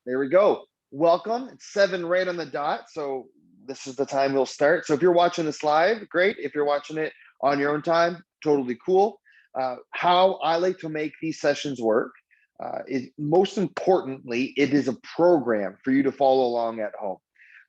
There we go. Welcome. It's 7 right on the dot. So this is the time we'll start. So if you're watching this live, great. If you're watching it on your own time, totally cool. How I like to make these sessions work is most importantly, it is a program for you to follow along at home.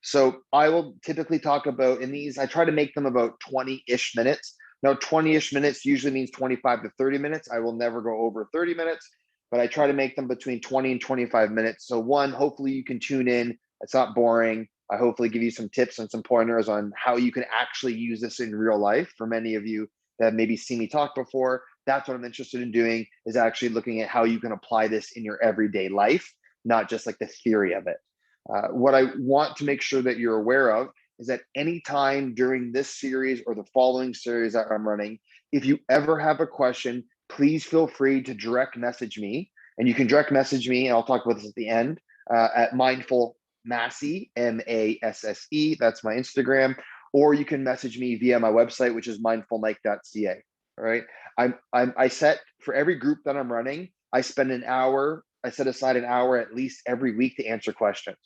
So I will typically talk about in these, I try to make them about 20-ish minutes. Now, 20-ish minutes usually means 25 to 30 minutes. I will never go over 30 minutes, but I try to make them between 20 and 25 minutes. So one, hopefully you can tune in. It's not boring. I hopefully give you some tips and some pointers on how you can actually use this in real life. For many of you that have maybe seen me talk before, that's what I'm interested in doing, is actually looking at how you can apply this in your everyday life, not just like the theory of it. What I want to make sure that you're aware of is that anytime during this series or the following series that I'm running, if you ever have a question, please feel free to direct message me. And you can direct message me, and I'll talk about this at the end, at Mindful Masse, Masse. That's my Instagram. Or you can message me via my website, which is mindfulmike.ca. All right. I set for every group that I'm running, I spend an hour, I set aside an hour at least every week to answer questions.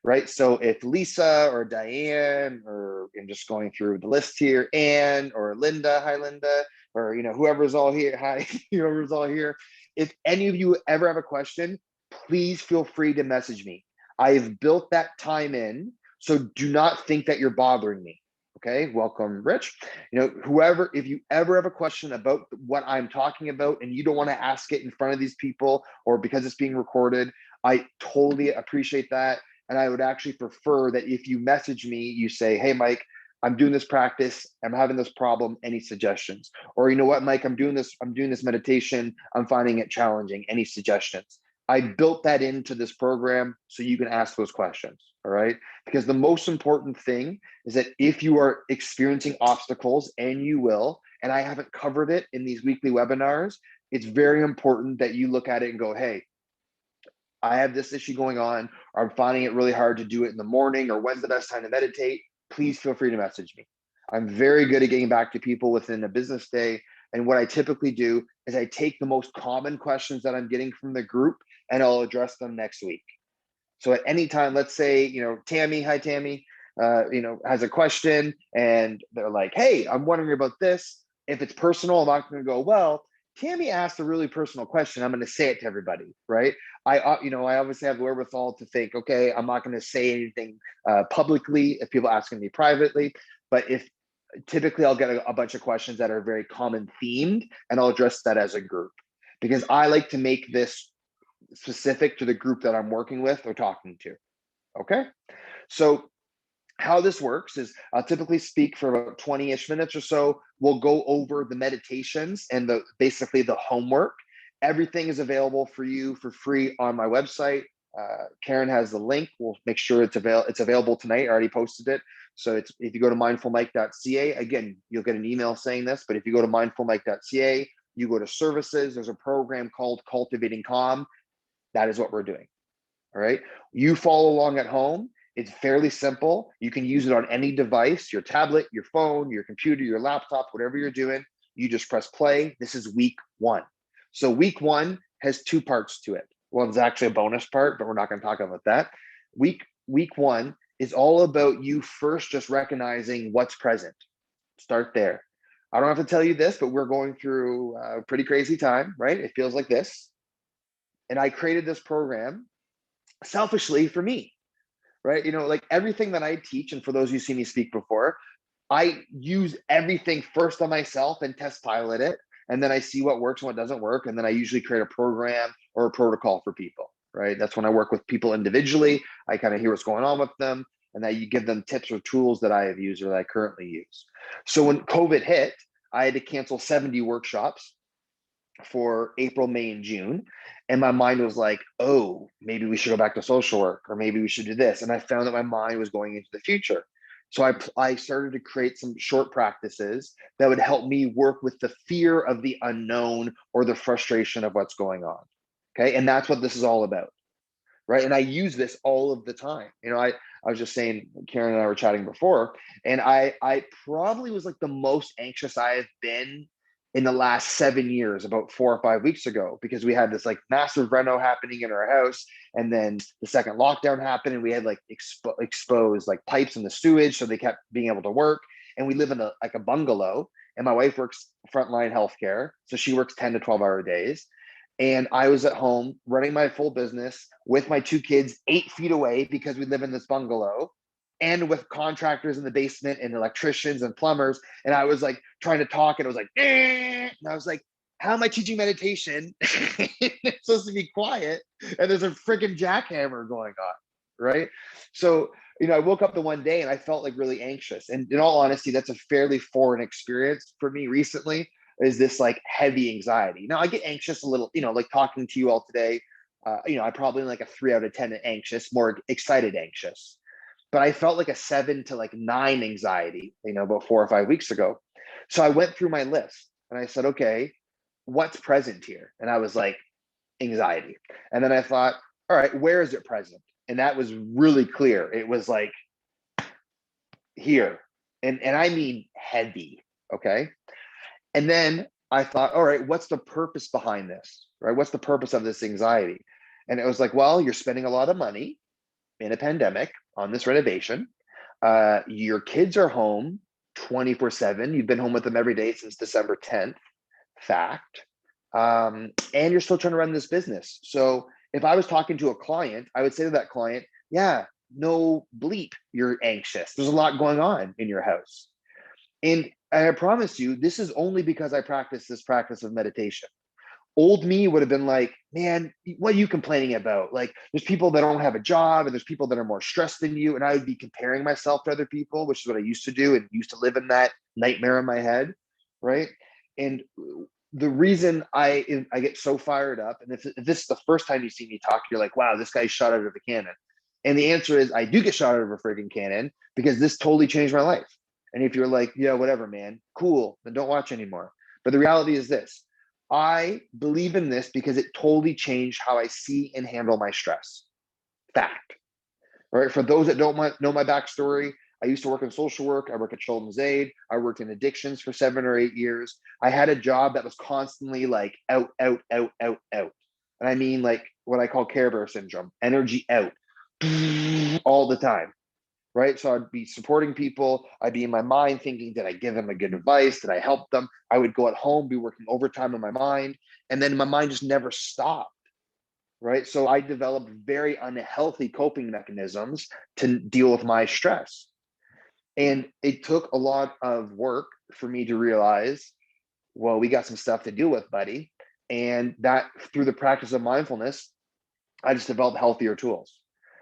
Right. So if Lisa or Diane, or I'm just going through the list here, Anne or Linda, hi Linda, or whoever's all here, hi, whoever's all here. If any of you ever have a question, please feel free to message me. I have built that time in, so do not think that you're bothering me. Okay, welcome, Rich. Whoever, if you ever have a question about what I'm talking about and you don't want to ask it in front of these people or because it's being recorded, I totally appreciate that. And I would actually prefer that if you message me, you say, hey, Mike, I'm doing this practice. I'm having this problem. Any suggestions? Or you know what, Mike, I'm doing this meditation. I'm finding it challenging. Any suggestions? I built that into this program so you can ask those questions. All right. Because the most important thing is that if you are experiencing obstacles, and you will, and I haven't covered it in these weekly webinars, it's very important that you look at it and go, hey, I have this issue going on, or I'm finding it really hard to do it in the morning, or when's the best time to meditate? Please feel free to message me. I'm very good at getting back to people within a business day. And what I typically do is I take the most common questions that I'm getting from the group and I'll address them next week. So at any time, let's say, Tammy, hi Tammy, has a question and they're like, hey, I'm wondering about this. If it's personal, I'm not going to go, well, Tammy asked a really personal question. I'm going to say it to everybody, right? I obviously have the wherewithal to think, okay, I'm not going to say anything publicly if people asking me privately, but if typically I'll get a bunch of questions that are very common themed, and I'll address that as a group, because I like to make this specific to the group that I'm working with or talking to. Okay. So how this works is I'll typically speak for about 20-ish minutes or so. We'll go over the meditations and basically the homework. Everything is available for you for free on my website. Karen has the link. We'll make sure it's available tonight. I already posted it. So if you go to mindfulmike.ca, again, you'll get an email saying this, but if you go to mindfulmike.ca, you go to services, there's a program called Cultivating Calm. That is what we're doing. All right. You follow along at home. It's fairly simple. You can use it on any device, your tablet, your phone, your computer, your laptop, whatever you're doing. You just press play. This is week 1. So week 1 has 2 parts to it. Well, it's actually a bonus part, but we're not going to talk about that. Week 1 is all about you first just recognizing what's present. Start there. I don't have to tell you this, but we're going through a pretty crazy time, right? It feels like this. And I created this program selfishly for me, right? Like everything that I teach, and for those who see me speak before, I use everything first on myself and test pilot it. And then I see what works and what doesn't work. And then I usually create a program or a protocol for people, right? That's when I work with people individually. I kind of hear what's going on with them. And then you give them tips or tools that I have used or that I currently use. So when COVID hit, I had to cancel 70 workshops for April, May, and June. And my mind was like, oh, maybe we should go back to social work, or maybe we should do this. And I found that my mind was going into the future. So I started to create some short practices that would help me work with the fear of the unknown or the frustration of what's going on. Okay. And that's what this is all about. Right. And I use this all of the time. I was just saying, Karen and I were chatting before, and I probably was like the most anxious I have been in the last 7 years, about 4 or 5 weeks ago, because we had this like massive reno happening in our house. And then the second lockdown happened and we had like exposed like pipes in the sewage. So they kept being able to work. And we live in a bungalow, and my wife works frontline healthcare. So she works 10 to 12-hour days. And I was at home running my full business with my 2 kids 8 feet away because we live in this bungalow, and with contractors in the basement and electricians and plumbers. And I was like trying to talk, and it was like, and I was like, how am I teaching meditation? It's supposed to be quiet, and there's a freaking jackhammer going on, right? So, I woke up the one day and I felt like really anxious. And in all honesty, that's a fairly foreign experience for me recently, is this like heavy anxiety. Now I get anxious a little, like talking to you all today. I probably like a 3 out of 10 anxious, more excited anxious. But I felt like a 7 to like 9 anxiety, about 4 or 5 weeks ago. So I went through my list and I said, okay, what's present here? And I was like, anxiety. And then I thought, all right, where is it present? And that was really clear. It was like here. And I mean heavy. Okay. And then I thought, all right, what's the purpose behind this? Right? What's the purpose of this anxiety? And it was like, well, you're spending a lot of money in a pandemic on this renovation. Your kids are home 24/7. You've been home with them every day since December 10th. Fact. And you're still trying to run this business. So if I was talking to a client, I would say to that client, yeah, no bleep, you're anxious. There's a lot going on in your house. And I promise you, this is only because I practice this practice of meditation. Old me would have been like, man, what are you complaining about? Like, there's people that don't have a job, and there's people that are more stressed than you. And I would be comparing myself to other people, which is what I used to do, and used to live in that nightmare in my head, right? And the reason I get so fired up, and if this is the first time you see me talk, you're like, wow, this guy shot out of a cannon. And the answer is, I do get shot out of a freaking cannon, because this totally changed my life. And if you're like, yeah, whatever, man, cool, then don't watch anymore. But the reality is this: I believe in this because it totally changed how I see and handle my stress. Fact. Right? For those that don't know my backstory, I used to work in social work. I work at Children's Aid. I worked in addictions for 7 or 8 years. I had a job that was constantly like out, out, out, out, out. And I mean like what I call Care Bear syndrome, energy out all the time. Right? So I'd be supporting people. I'd be in my mind thinking, did I give them a good advice? Did I help them? I would go at home, be working overtime in my mind. And then my mind just never stopped. Right? So I developed very unhealthy coping mechanisms to deal with my stress. And it took a lot of work for me to realize, well, we got some stuff to deal with, buddy. And that through the practice of mindfulness, I just developed healthier tools.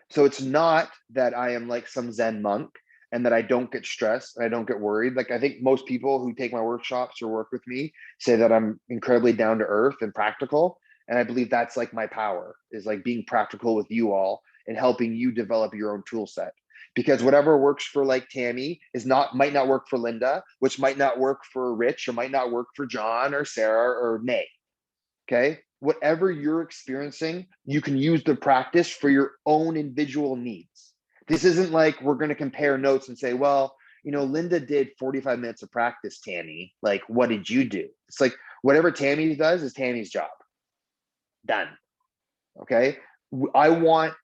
So it's not that I am like some Zen monk and that I don't get stressed and I don't get worried. Like, I think most people who take my workshops or work with me say that I'm incredibly down to earth and practical. And I believe that's like my power, is like being practical with you all and helping you develop your own tool set. Because whatever works for like Tammy might not work for Linda, which might not work for Rich, or might not work for John or Sarah or May. Okay. Whatever you're experiencing, you can use the practice for your own individual needs. This isn't like we're going to compare notes and say, well, Linda did 45 minutes of practice, Tammy. Like, what did you do? It's like whatever Tammy does is Tammy's job. Done. Okay. What I want,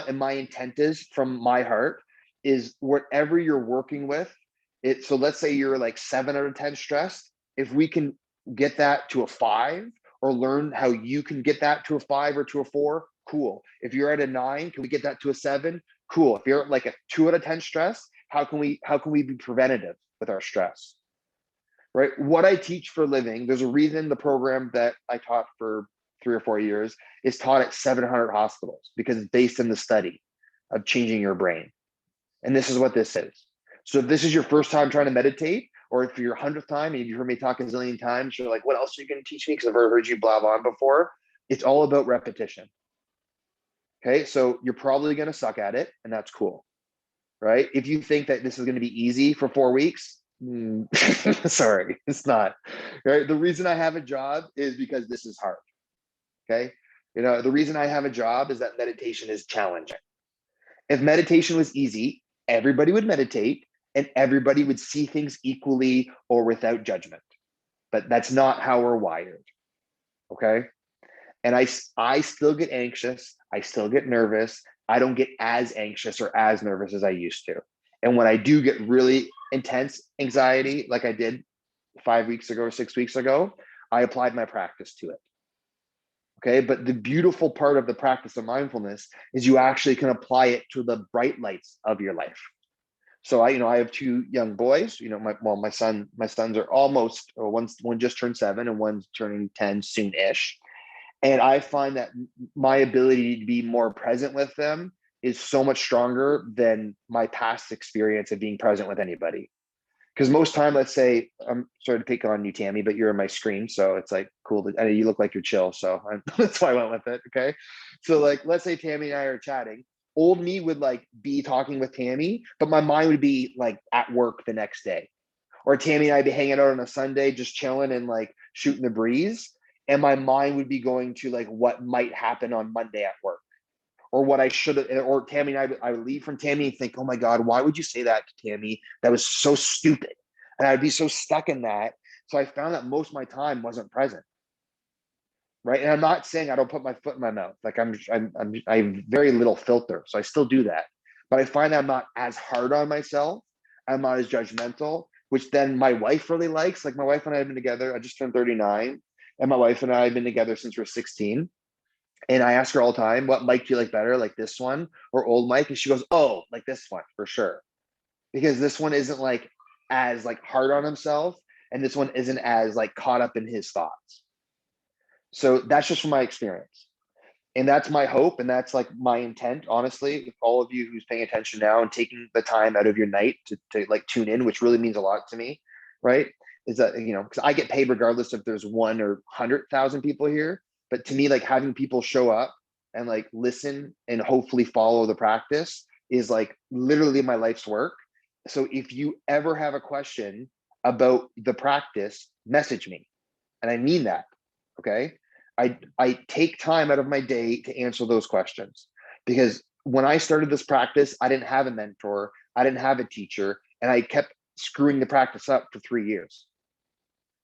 and my intent is from my heart, is whatever you're working with it. So let's say you're like 7 out of 10 stressed. If we can get that to a 5, or learn how you can get that to a 5 or to a 4, cool. If you're at a 9, can we get that to a 7? Cool. If you're at like a 2 out of 10 stress, how can we be preventative with our stress? Right? What I teach for a living, there's a reason the program that I taught for 3 or 4 years is taught at 700 hospitals, because it's based in the study of changing your brain. And this is what this is. So if this is your first time trying to meditate, or if your 100th time and you've heard me talk a zillion times, you're like, what else are you going to teach me? Because I've heard you blab on before. It's all about repetition. Okay, so you're probably going to suck at it, and that's cool. Right? If you think that this is going to be easy for 4 weeks, sorry, it's not. Right? The reason I have a job is because this is hard. Okay. The reason I have a job is that meditation is challenging. If meditation was easy, everybody would meditate and everybody would see things equally or without judgment. but that's not how we're wired. Okay. And I still get anxious. I still get nervous. I don't get as anxious or as nervous as I used to. And when I do get really intense anxiety, like I did 5 weeks ago or 6 weeks ago, I applied my practice to it. Okay. But the beautiful part of the practice of mindfulness is you actually can apply it to the bright lights of your life. So I have two young boys. My sons are almost, one just turned 7 and one's turning 10 soon-ish. And I find that my ability to be more present with them is so much stronger than my past experience of being present with anybody. Because most time, let's say, I'm sorry to pick on you, Tammy, but you're in my screen, so it's like cool. I know you look like you're chill, so that's why I went with it. Okay, so like, let's say Tammy and I are chatting. Old me would like be talking with Tammy, but my mind would be like at work the next day. Or Tammy and I'd be hanging out on a Sunday, just chilling and like shooting the breeze, and my mind would be going to like what might happen on Monday at work, or what I should have. Or Tammy and I would leave from Tammy and think, oh my God, why would you say that to Tammy? That was so stupid. And I'd be so stuck in that. So I found that most of my time wasn't present. Right. And I'm not saying I don't put my foot in my mouth. Like I have very little filter. So I still do that. But I find that I'm not as hard on myself. I'm not as judgmental, which then my wife really likes. Like my wife and I have been together. I just turned 39. And my wife and I have been together since we're 16. And I ask her all the time, what mic do you like better, like this one or old mic? And she goes, oh, like this one for sure. Because this one isn't like as like hard on himself. And this one isn't as like caught up in his thoughts. So that's just from my experience. And that's my hope. And that's like my intent, honestly, with all of you who's paying attention now and taking the time out of your night to like tune in, which really means a lot to me, right? Is that, because I get paid regardless if there's 1 or 100,000 people here. But to me, like having people show up and like listen and hopefully follow the practice is like literally my life's work. So if you ever have a question about the practice, message me. And I mean that. Okay. I take time out of my day to answer those questions, because when I started this practice, I didn't have a mentor, I didn't have a teacher, and I kept screwing the practice up for 3 years.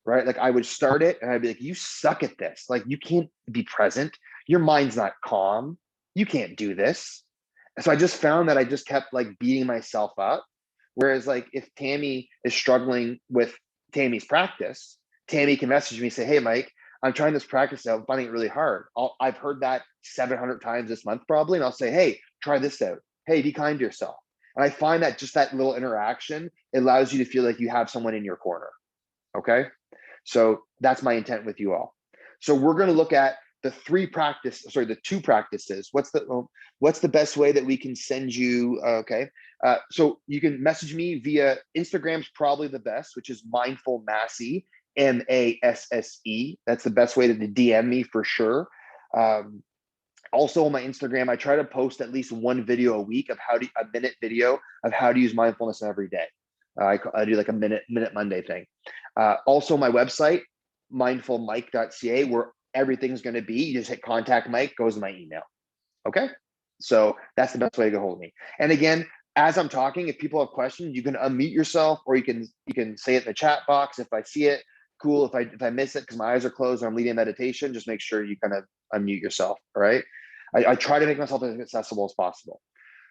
Right? Like I would start it and I'd be like, you suck at this. Like you can't be present. Your mind's not calm. You can't do this. And so I just found that I just kept like beating myself up. Whereas like if Tammy is struggling with Tammy's practice, Tammy can message me and say, hey, Mike, I'm trying this practice out. I'm finding it really hard. I've heard that 700 times this month probably. And I'll say, hey, try this out. Hey, be kind to yourself. And I find that just that little interaction, it allows you to feel like you have someone in your corner. Okay. So that's my intent with you all. So we're going to look at the two practices. What's the best way that we can send you? Okay. So you can message me via Instagram's probably the best, which is mindful Masse, Masse. That's the best way to DM me for sure. Also on my Instagram, I try to post at least one video a week of a minute video of how to use mindfulness every day. I do like a minute Monday thing. Also my website, mindfulmike.ca, where everything's going to be. You just hit contact Mike, goes to my email. Okay. So that's the best way to get hold of me. And again, as I'm talking, if people have questions, you can unmute yourself, or you can say it in the chat box. If I see it, cool. If I miss it because my eyes are closed or I'm leading a meditation, just make sure you kind of unmute yourself. All right. I try to make myself as accessible as possible.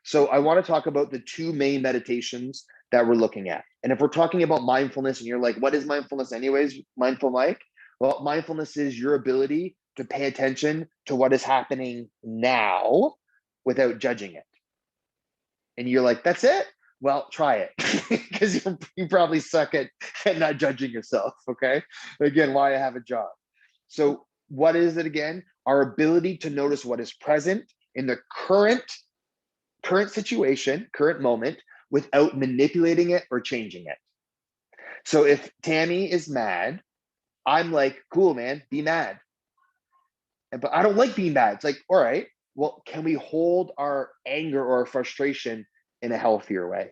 So I want to talk about the two main meditations that we're looking at. And if we're talking about mindfulness and you're like, what is mindfulness anyways, Mindful Mike? Well, mindfulness is your ability to pay attention to what is happening now without judging it. And you're like, that's it? Well, try it, because you probably suck at not judging yourself, okay? Again, why I have a job. So what is it again? Our ability to notice what is present in the current situation, current moment, without manipulating it or changing it. So if Tammy is mad, I'm like, cool, man, be mad. But I don't like being mad. It's like, all right, well, can we hold our anger or our frustration in a healthier way?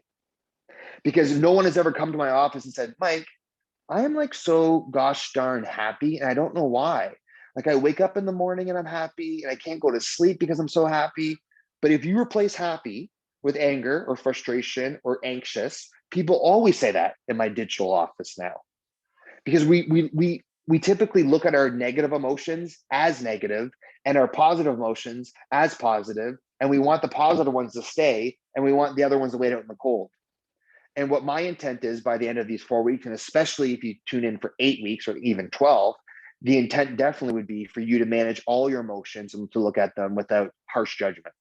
Because no one has ever come to my office and said, Mike, I am like so gosh darn happy, and I don't know why. Like I wake up in the morning and I'm happy, and I can't go to sleep because I'm so happy. But if you replace happy with anger or frustration or anxious, people always say that in my digital office now. because we typically look at our negative emotions as negative and our positive emotions as positive, and we want the positive ones to stay and we want the other ones to wait out in the cold. And what my intent is by the end of these 4 weeks, and especially if you tune in for 8 weeks or even 12, the intent definitely would be for you to manage all your emotions and to look at them without harsh judgment.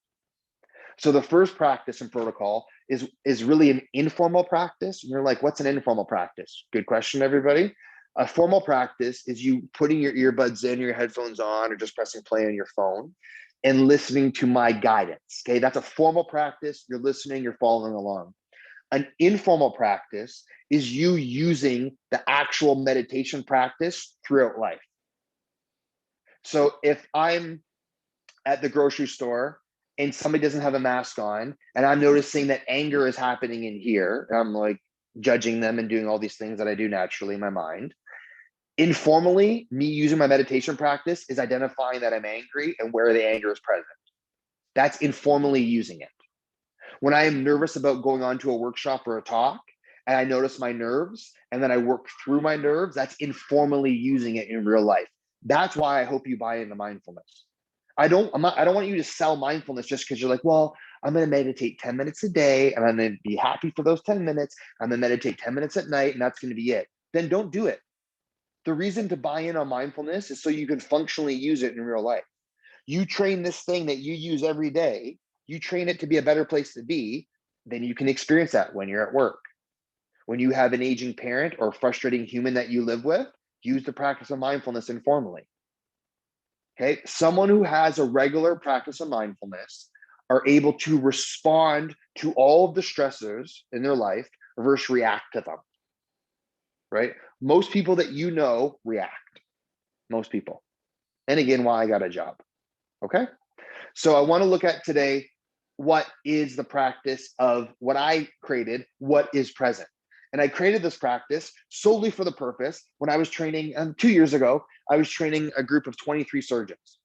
So the first practice and protocol is really an informal practice. And you're like, what's an informal practice? Good question, everybody. A formal practice is you putting your earbuds in, your headphones on, or just pressing play on your phone and listening to my guidance. Okay, that's a formal practice. You're listening, you're following along. An informal practice is you using the actual meditation practice throughout life. So if I'm at the grocery store and somebody doesn't have a mask on and I'm noticing that anger is happening in here, I'm like judging them and doing all these things that I do naturally in my mind. Informally, me using my meditation practice is identifying that I'm angry and where the anger is present. That's informally using it. When I am nervous about going on to a workshop or a talk and I notice my nerves and then I work through my nerves, that's informally using it in real life. That's why I hope you buy into mindfulness. I don't want you to sell mindfulness just because you're like, well, I'm going to meditate 10 minutes a day and I'm going to be happy for those 10 minutes. I'm going to meditate 10 minutes at night and that's going to be it. Then don't do it. The reason to buy in on mindfulness is so you can functionally use it in real life. You train this thing that you use every day, you train it to be a better place to be, then you can experience that when you're at work. When you have an aging parent or frustrating human that you live with, use the practice of mindfulness informally. Okay, someone who has a regular practice of mindfulness are able to respond to all of the stressors in their life versus react to them, right? Most people that you know react, most people. And again, why I got a job, okay? So I wanna look at today, what is the practice of what I created, what is present? And I created this practice solely for the purpose when I was training 2 years ago, I was training a group of 23 surgeons,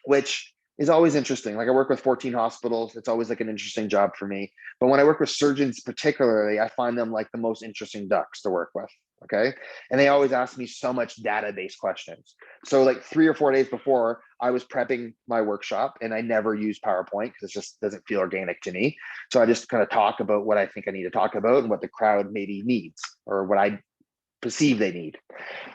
which is always interesting. Like I work with 14 hospitals. It's always like an interesting job for me. But when I work with surgeons particularly, I find them like the most interesting ducks to work with. Okay. And they always ask me so much database questions. So like 3 or 4 days before I was prepping my workshop and I never use PowerPoint because it just doesn't feel organic to me. So I just kind of talk about what I think I need to talk about and what the crowd maybe needs or what I perceive they need.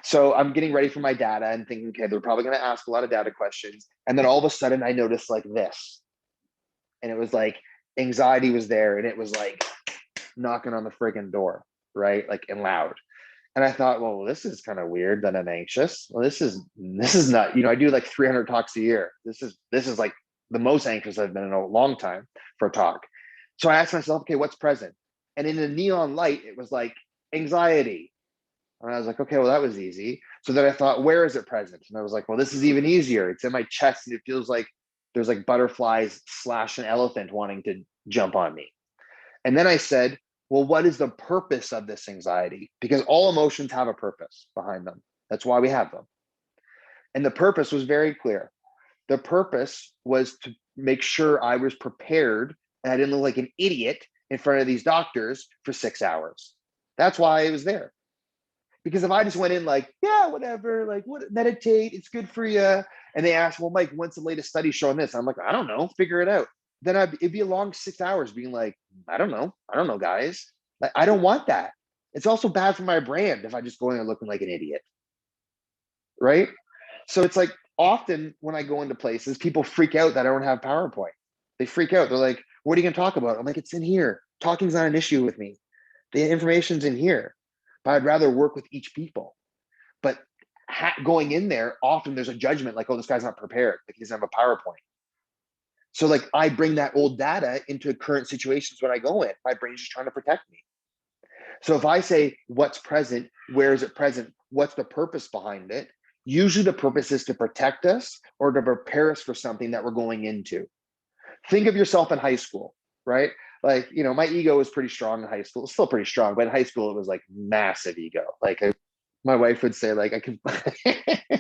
So I'm getting ready for my data and thinking, okay, they're probably going to ask a lot of data questions. And then all of a sudden I noticed like this. And it was like anxiety was there and it was like knocking on the friggin' door, right? Like and loud. And I thought, well, this is kind of weird that I'm anxious. Well, this is not, I do like 300 talks a year. This is like the most anxious I've been in a long time for a talk. So I asked myself, okay, what's present? And in the neon light, it was like anxiety. And I was like, okay, well, that was easy. So then I thought, where is it present? And I was like, well, this is even easier. It's in my chest and it feels like there's like butterflies slash an elephant wanting to jump on me. And then I said, well, what is the purpose of this anxiety? Because all emotions have a purpose behind them. That's why we have them. And the purpose was very clear. The purpose was to make sure I was prepared and I didn't look like an idiot in front of these doctors for 6 hours. That's why I was there. Because if I just went in like, yeah, whatever, like what, meditate, it's good for you. And they asked, well, Mike, when's the latest study showing this? I'm like, I don't know, figure it out. Then it'd be a long 6 hours being like, I don't know, guys. Like, I don't want that. It's also bad for my brand if I just go in there looking like an idiot, right? So it's like often when I go into places, people freak out that I don't have PowerPoint. They freak out. They're like, what are you gonna talk about? I'm like, it's in here. Talking's not an issue with me. The information's in here. But I'd rather work with each people. But going in there, often there's a judgment like, oh, this guy's not prepared. Like he doesn't have a PowerPoint. So like I bring that old data into current situations when I go in. My brain's just trying to protect me. So if I say what's present, where is it present? What's the purpose behind it? Usually the purpose is to protect us or to prepare us for something that we're going into. Think of yourself in high school, right? Like, my ego was pretty strong in high school. It's still pretty strong, but in high school, it was like massive ego. Like my wife would say, like, I can,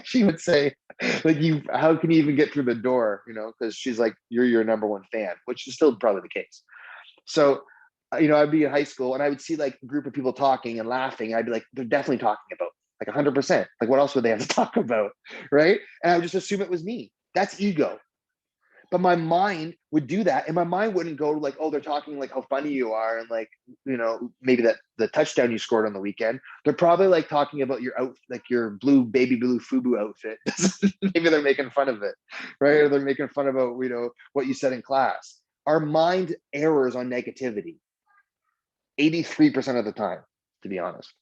she would say, like, how can you even get through the door? Because she's like, you're your number one fan, which is still probably the case. So, I'd be in high school and I would see like a group of people talking and laughing. And I'd be like, they're definitely talking about me. like 100%. Like, what else would they have to talk about, right? And I would just assume it was me. That's ego. But my mind would do that, and my mind wouldn't go like, oh, they're talking like how funny you are, and like, maybe that the touchdown you scored on the weekend. They're probably like talking about your out, like your baby blue FUBU outfit. Maybe they're making fun of it, right? Or they're making fun about what you said in class. Our mind errors on negativity 83% of the time, to be honest,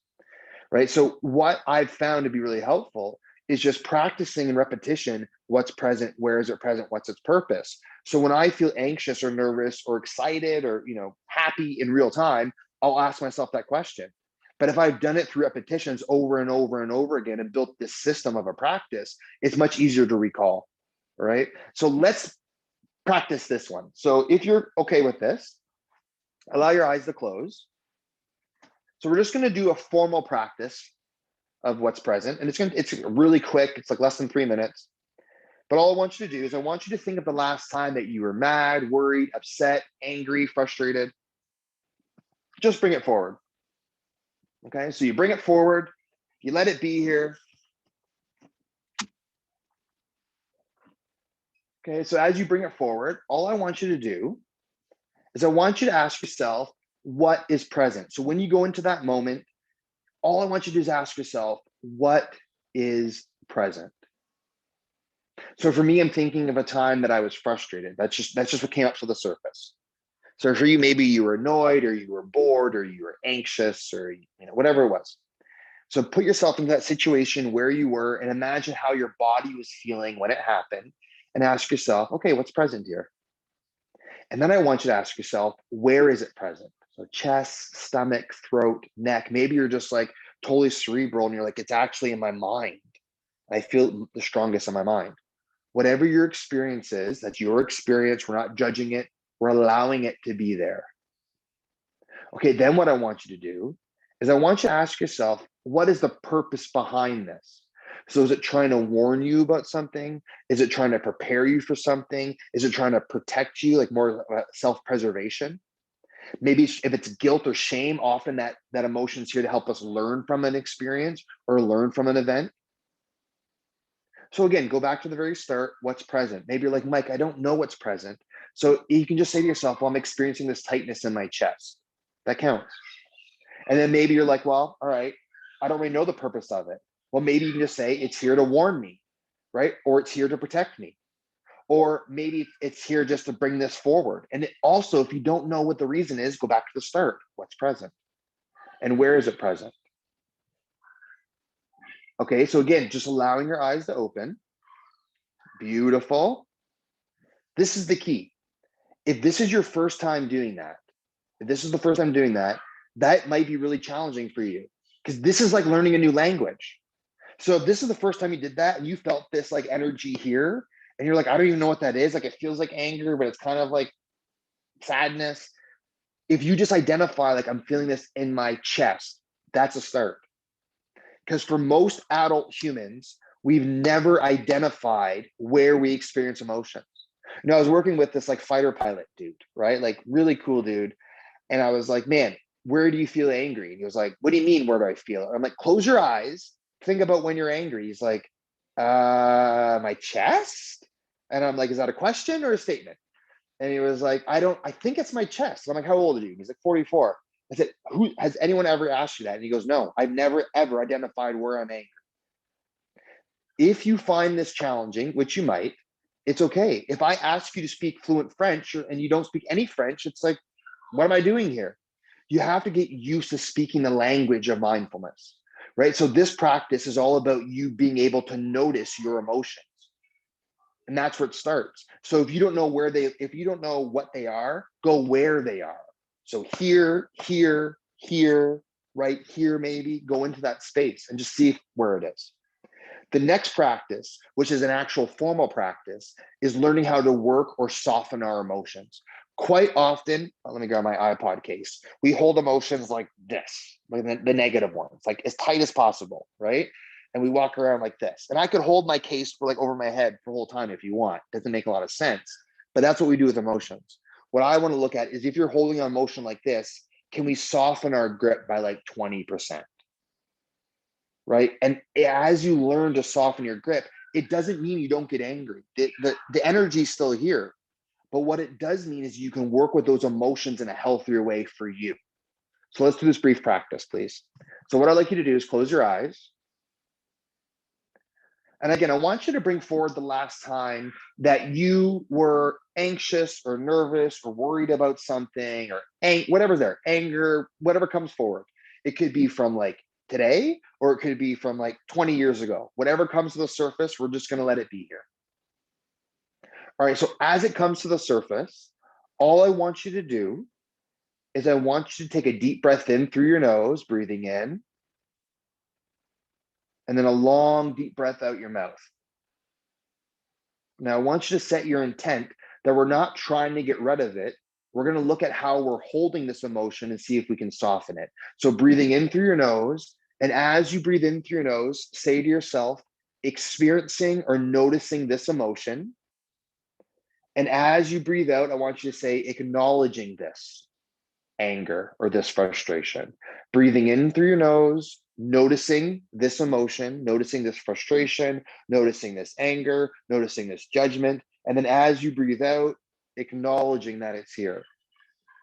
right? So what I've found to be really helpful is just practicing in repetition what's present, where is it present, what's its purpose. So when I feel anxious or nervous or excited or happy in real time, I'll ask myself that question. But if I've done it through repetitions over and over and over again and built this system of a practice, it's much easier to recall, right? So let's practice this one. So if you're okay with this, allow your eyes to close. So we're just going to do a formal practice of what's present, and it's really quick. It's like less than 3 minutes. But all I want you to do is I want you to think of the last time that you were mad, worried, upset, angry, frustrated. Just bring it forward. Okay, so you bring it forward, you let it be here. Okay, so as you bring it forward, all I want you to do is I want you to ask yourself what is present. So when you go into that moment, all I want you to do is ask yourself, what is present? So for me, I'm thinking of a time that I was frustrated. That's just what came up to the surface. So for you, maybe you were annoyed or you were bored or you were anxious or whatever it was. So put yourself into that situation where you were and imagine how your body was feeling when it happened and ask yourself, okay, what's present here? And then I want you to ask yourself, where is it present? So chest, stomach, throat, neck. Maybe you're just like totally cerebral and you're like, it's actually in my mind. I feel the strongest in my mind. Whatever your experience is, that's your experience. We're not judging it. We're allowing it to be there. Okay, then what I want you to do is I want you to ask yourself, what is the purpose behind this? So is it trying to warn you about something? Is it trying to prepare you for something? Is it trying to protect you, like more self-preservation? Maybe if it's guilt or shame, often that emotion is here to help us learn from an experience or learn from an event. So again, go back to the very start, what's present? Maybe you're like, Mike, I don't know what's present. So you can just say to yourself, well, I'm experiencing this tightness in my chest. That counts. And then maybe you're like, well, all right, I don't really know the purpose of it. Well, maybe you can just say it's here to warn me, right? Or it's here to protect me. Or maybe it's here just to bring this forward. And also, if you don't know what the reason is, go back to the start. What's present? And where is it present? Okay, so again, just allowing your eyes to open. Beautiful. This is the key. If this is your first time doing that, that might be really challenging for you because this is like learning a new language. So if this is the first time you did that and you felt this like energy here and you're like, I don't even know what that is. Like it feels like anger, but it's kind of like sadness. If you just identify like I'm feeling this in my chest, that's a start. Because for most adult humans, we've never identified where we experience emotions. I was working with this like fighter pilot dude, right? Like really cool dude. And I was like, man, where do you feel angry? And he was like, what do you mean, where do I feel it? I'm like, close your eyes. Think about when you're angry. He's like, my chest? And I'm like, is that a question or a statement? And he was like, I think it's my chest. And I'm like, how old are you? And he's like, 44. I said, who has anyone ever asked you that? And he goes, no, I've never ever identified where I'm angry. If you find this challenging, which you might, it's okay. If I ask you to speak fluent French and you don't speak any French, it's like, what am I doing here? You have to get used to speaking the language of mindfulness, right? So this practice is all about you being able to notice your emotions. And that's where it starts. So if you don't know what they are, go where they are. So here, right here, maybe go into that space and just see where it is. The next practice, which is an actual formal practice, is learning how to work or soften our emotions. Quite often, let me grab my iPod case. We hold emotions like this, like the negative ones, like as tight as possible, right? And we walk around like this. And I could hold my case for like over my head for the whole time if you want. Doesn't make a lot of sense, but that's what we do with emotions. What I want to look at is if you're holding an emotion like this, can we soften our grip by like 20%? right? And as you learn to soften your grip, it doesn't mean you don't get angry. The energy is still here. But what it does mean is you can work with those emotions in a healthier way for you. So let's do this brief practice, please. So what I'd like you to do is close your eyes. And again, I want you to bring forward the last time that you were anxious or nervous or worried about something, or whatever's there, anger, whatever comes forward. It could be from like today, or it could be from like 20 years ago. Whatever comes to the surface, we're just going to let it be here. All right, so as it comes to the surface, all I want you to do is I want you to take a deep breath in through your nose, breathing in, and then a long, deep breath out your mouth. Now, I want you to set your intent that we're not trying to get rid of it. We're going to look at how we're holding this emotion and see if we can soften it. So breathing in through your nose, and as you breathe in through your nose, say to yourself, experiencing or noticing this emotion. And as you breathe out, I want you to say, acknowledging this anger or this frustration. Breathing in through your nose, noticing this emotion, noticing this frustration, noticing this anger, noticing this judgment. And then as you breathe out, acknowledging that it's here.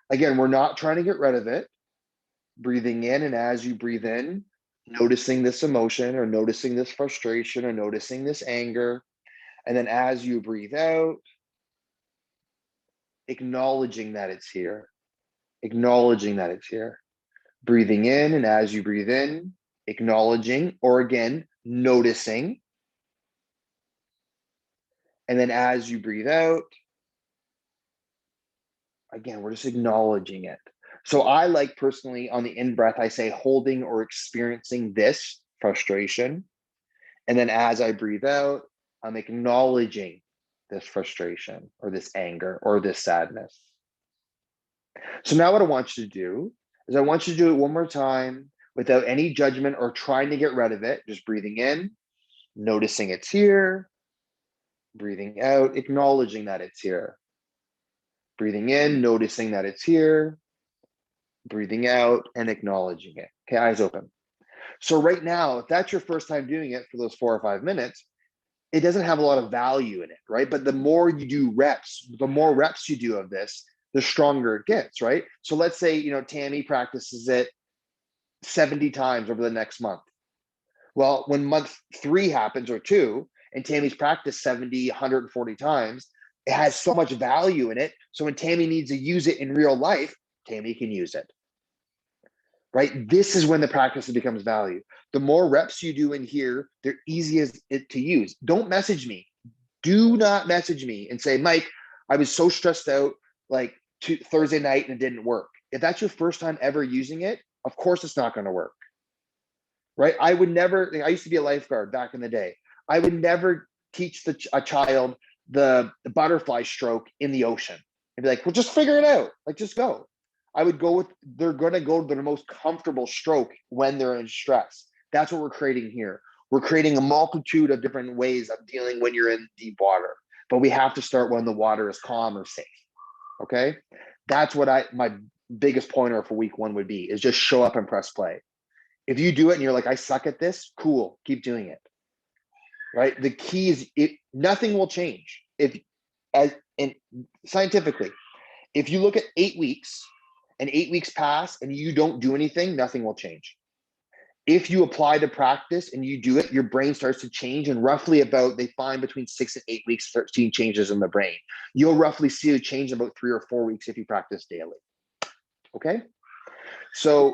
Again, we're not trying to get rid of it. Breathing in, and as you breathe in, noticing this emotion or noticing this frustration or noticing this anger. And then as you breathe out, acknowledging that it's here. Acknowledging that it's here. Breathing in, and as you breathe in, acknowledging, or again, noticing. And then as you breathe out, again, we're just acknowledging it. So I like personally on the in breath, I say holding or experiencing this frustration. And then as I breathe out, I'm acknowledging this frustration or this anger or this sadness. So now what I want you to do is I want you to do it one more time without any judgment or trying to get rid of it. Just breathing in, noticing it's here, breathing out, acknowledging that it's here. Breathing in, noticing that it's here, breathing out, and acknowledging it. Okay, eyes open. So right now, if that's your first time doing it for those 4 or 5 minutes, it doesn't have a lot of value in it, right? But the more you do reps, the more reps you do of this, the stronger it gets, right? So let's say, Tammy practices it 70 times over the next month. Well, when month 3 happens or 2, and Tammy's practiced 70, 140 times, it has so much value in it. So when Tammy needs to use it in real life, Tammy can use it, right? This is when the practice becomes value. The more reps you do in here, the easier is it to use. Don't message me. Do not message me and say, Mike, I was so stressed out like Thursday night and it didn't work. If that's your first time ever using it, of course it's not going to work, right? I would never, I used to be a lifeguard back in the day. I would never teach a child the butterfly stroke in the ocean and be like, well, just figure it out. Like, just go. I would go with, they're going to go to their most comfortable stroke when they're in stress. That's what we're creating here. We're creating a multitude of different ways of dealing when you're in deep water, but we have to start when the water is calm or safe. Okay. That's what my biggest pointer for week 1 would be, is just show up and press play. If you do it and you're like, I suck at this, cool, keep doing it. Right? The key is nothing will change. Scientifically, if you look at 8 weeks and 8 weeks pass and you don't do anything, nothing will change. If you apply to practice and you do it, your brain starts to change, and roughly they find between 6 and 8 weeks start seeing changes in the brain. You'll roughly see a change in about 3 or 4 weeks if you practice daily. Okay? So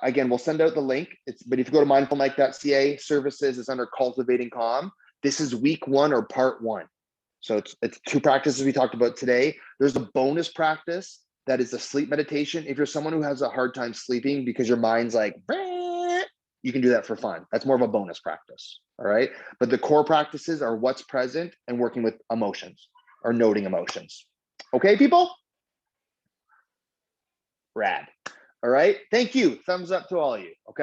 again, we'll send out the link. But if you go to mindfulmike.ca, services is under Cultivating Calm. This is week 1 or part 1. So it's 2 practices we talked about today. There's a bonus practice that is the sleep meditation. If you're someone who has a hard time sleeping because your mind's like, you can do that for fun. That's more of a bonus practice. All right. But the core practices are what's present and working with emotions or noting emotions. Okay, people? Rad. All right. Thank you. Thumbs up to all of you. Okay.